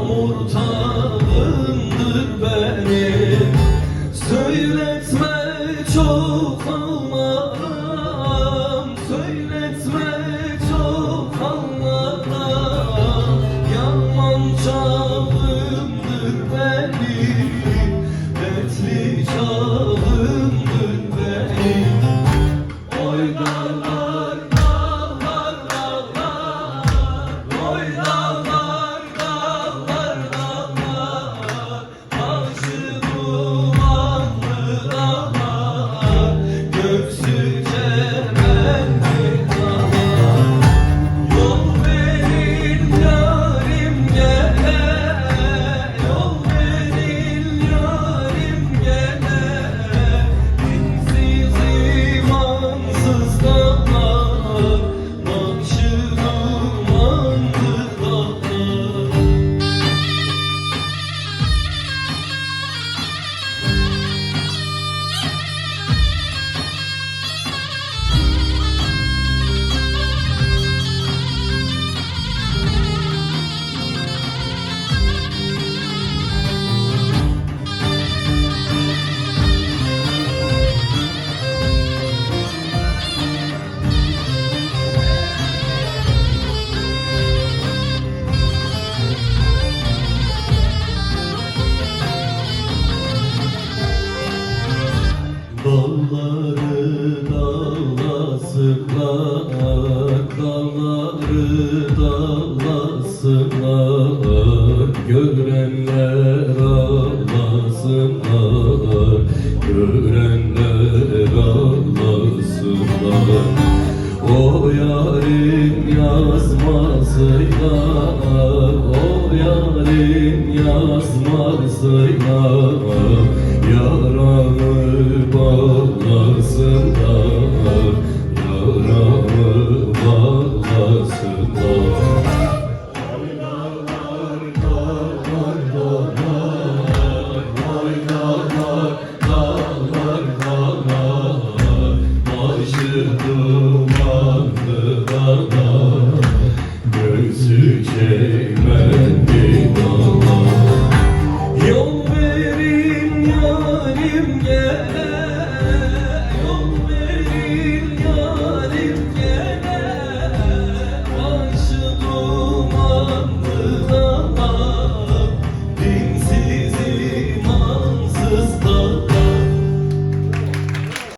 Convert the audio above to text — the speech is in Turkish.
murtadımdır benim. Söyletme çok ağlarım, söyletme çok ağlarım. Yaman çağımdır benim, dertli çağımdır benim. Oy dağlar, dağlar, dağlar, oy dağlar, dağlar, dağlar, başı dumanlı dağlar, göksü çemenli dağlar. Yol verin yarim gele, yol verin yarim gele, dinsiz imansız dağlar, başı dumanlı dağlar. Dağları dağlasınlar, dağları dağlasınlar, görenler ağlasınlar, görenler ağlasınlar. O yarim yazmasıyla, o yarim yazmasıyla, yaramı bağ